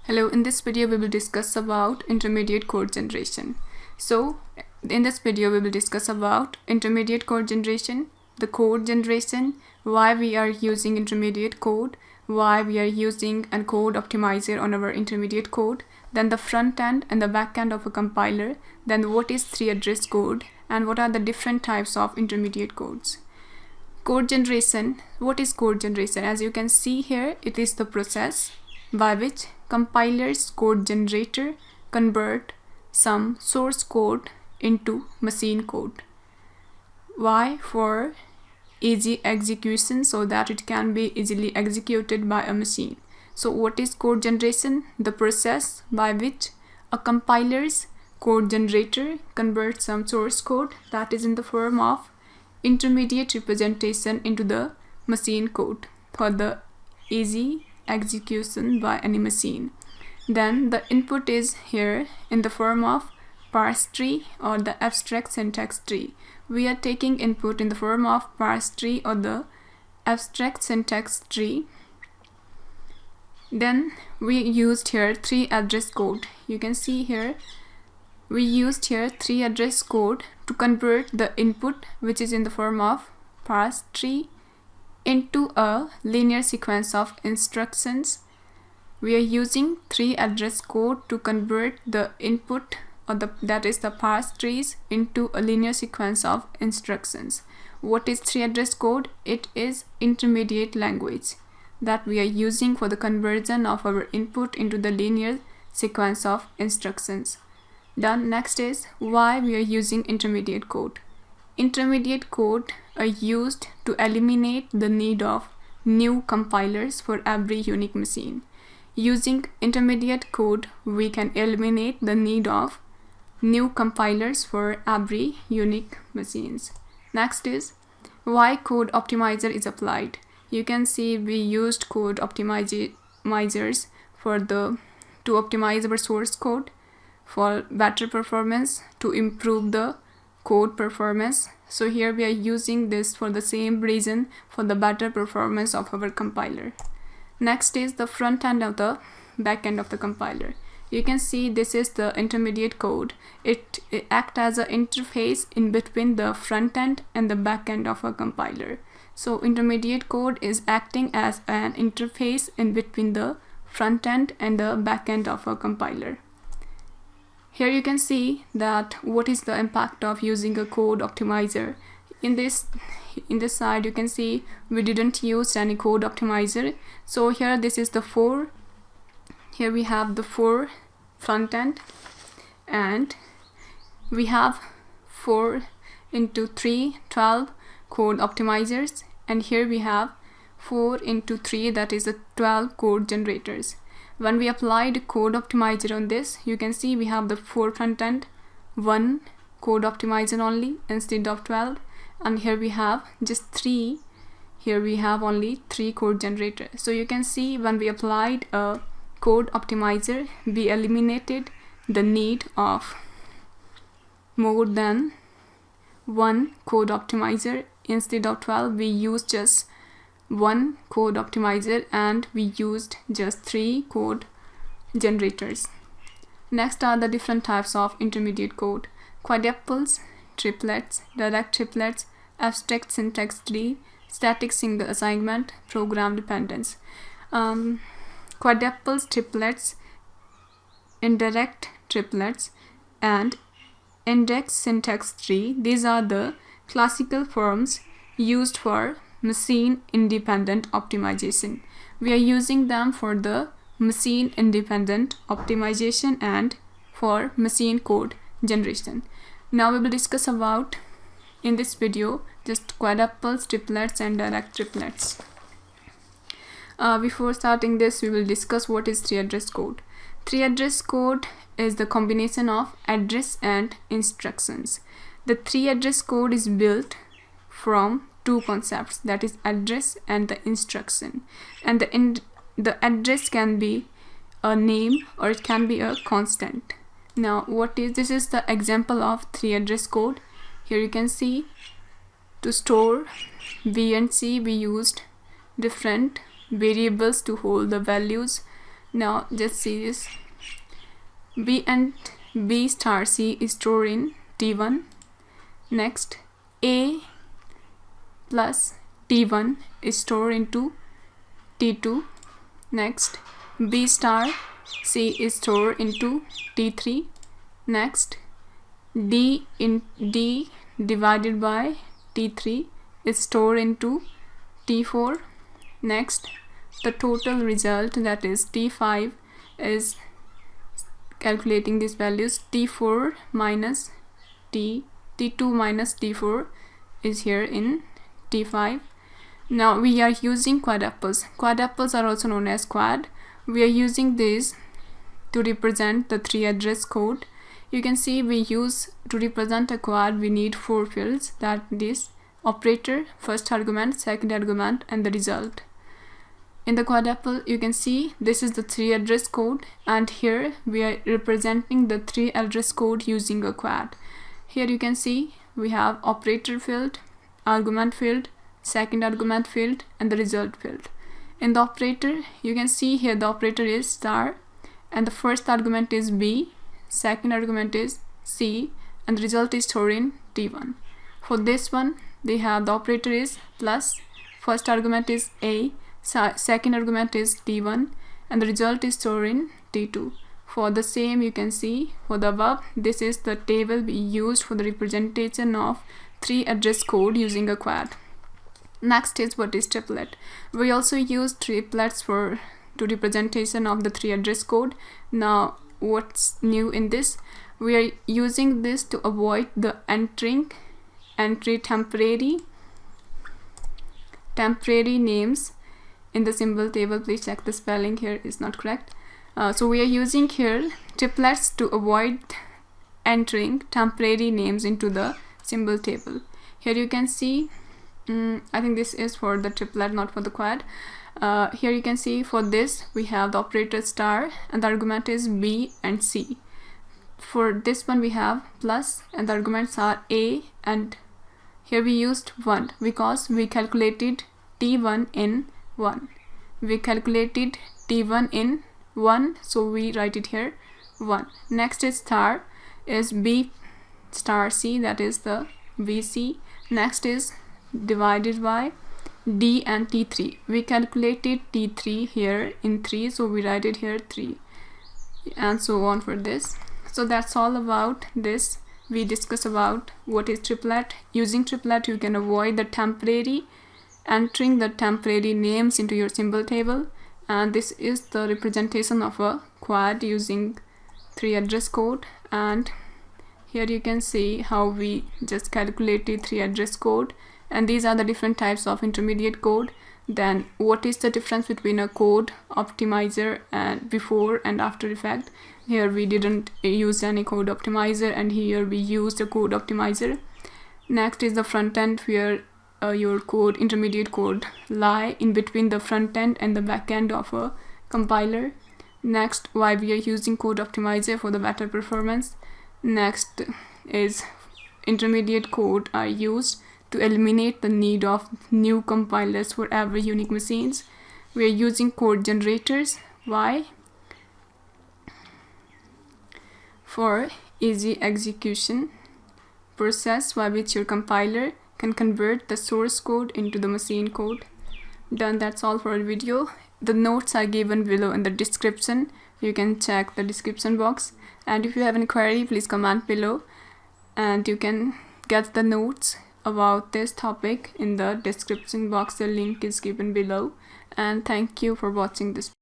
Hello, in this video we will discuss about intermediate code generation. So in this video we will discuss about intermediate code generation, the code generation, why we are using intermediate code, why we are using a code optimizer on our intermediate code, then the front end and the back end of a compiler, then what is tree address code, and what are the different types of intermediate codes. Code generation. What is code generation? As you can see here, it is the process by which compilers code generator convert some source code into machine code. Why? For easy execution, so that it can be easily executed by a machine. So what is code generation? The process by which a compiler's code generator converts some source code that is in the form of intermediate representation into the machine code for the easy execution by any machine. Then the input is here in the form of parse tree or the abstract syntax tree. We are taking input in the form of parse tree or the abstract syntax tree. Then we used here tree address code. You can see here we used here tree address code to convert the input, which is in the form of parse tree, into a linear sequence of instructions. We are using tree address code to convert the input or that is the parse trees into a linear sequence of instructions. What is tree address code? It is intermediate language that we are using for the conversion of our input into the linear sequence of instructions. Then next is why we are using intermediate code. Intermediate code are used to eliminate the need of new compilers for every unique machine. Using intermediate code, we can eliminate the need of new compilers for every unique machines. Next is why code optimizer is applied. You can see we used code optimizers to optimize our source code for better performance, to improve the code performance. So here we are using this for the same reason, for the better performance of our compiler. Next is the front end of the back end of the compiler. You can see this is the intermediate code. It acts as an interface in between the front end and the back end of a compiler. So intermediate code is acting as an interface in between the front end and the back end of a compiler. Here you can see that what is the impact of using a code optimizer. In this side you can see we didn't use any code optimizer. So here this is the 4. Here we have the 4 front end, and we have 4 into 3, 12 code optimizers, and here we have 4 into 3, that is the 12 code generators. When we applied code optimizer on this, you can see we have the 4 front end, 1 code optimizer only instead of 12, and here we have just 3. Here we have only 3 code generators. So you can see when we applied a code optimizer, we eliminated the need of more than 1 code optimizer. Instead of 12, we used just 1 code optimizer and we used just 3 code generators. Next are the different types of intermediate code: quadruples, triplets, direct triplets, abstract syntax tree, static single assignment, program dependence. Quadruples, triplets, indirect triplets, and index syntax tree, these are the classical forms used for machine independent optimization. We are using them for the machine independent optimization and for machine code generation. Now we will discuss about in this video just quadruples, triplets, and direct triplets. Before starting this, we will discuss what is tree address code. Tree address code is the combination of address and instructions. The tree address code is built from 2 concepts, that is address and the instruction, and the address can be a name or it can be a constant. Now this is the example of tree address code. Here you can see to store B and C we used different variables to hold the values Now just see this. B and B star C is stored in T1. Next, A plus T1 is stored into T2. Next, B star C is stored into T3. Next, D divided by T3 is stored into T4. Next, the total result, that is T5, is calculating these values. T4 minus T2 minus T4 is here in T5. Now we are using quadruples. Quadruples are also known as quad. We are using these to represent the 3 address code. You can see we use, to represent a quad, we need 4 fields, that is operator, first argument, second argument, and the result. In the quadruple, you can see this is the 3 address code, and here we are representing the 3 address code using a quad. Here you can see we have operator field, argument field, second argument field, and the result field. In the operator, you can see here the operator is star, and the first argument is B, second argument is C, and the result is stored in T1. For this one, they have the operator is plus, first argument is A, second argument is T1, and the result is stored in T2. For the same, you can see for the above, this is the table we used for the representation of 3 address code using a quad. Next is what is triplet. We also use triplets to representation of the 3 address code. Now what's new in this? We are using this to avoid the entry temporary names in the symbol table. Please check the spelling here is not correct. So we are using here triplets to avoid entering temporary names into the symbol table. Here you can see, I think this is for the triplet, not for the quad. Here you can see for this we have the operator star, and the argument is B and C. For this one we have plus, and the arguments are A, and here we used 1 because we calculated T1 in 1. We calculated T1 in 1, so we write it here 1. Next is star is B star C, that is the VC. Next is divided by D and T3. We calculated T3 here in 3, so we write it here 3, and so on for this. So that's all about this. We discuss about what is triplet. Using triplet, you can avoid the entering the temporary names into your symbol table, and this is the representation of a quad using 3 address code. And here you can see how we just calculated 3 address code, and these are the different types of intermediate code. Then what is the difference between a code optimizer and before and after effect? Here we didn't use any code optimizer, and here we used a code optimizer. Next is the front end, where your intermediate code lie in between the front end and the back end of a compiler. Next, why we are using code optimizer for the better performance. Next is intermediate code are used to eliminate the need of new compilers for every unique machines. We are using code generators. Why? For easy execution process by which your compiler can convert the source code into the machine code. Done. That's all for our video. The notes are given below in the description. You can check the description box, and if you have any query, please comment below, and you can get the notes about this topic in the description box. The link is given below, and thank you for watching this.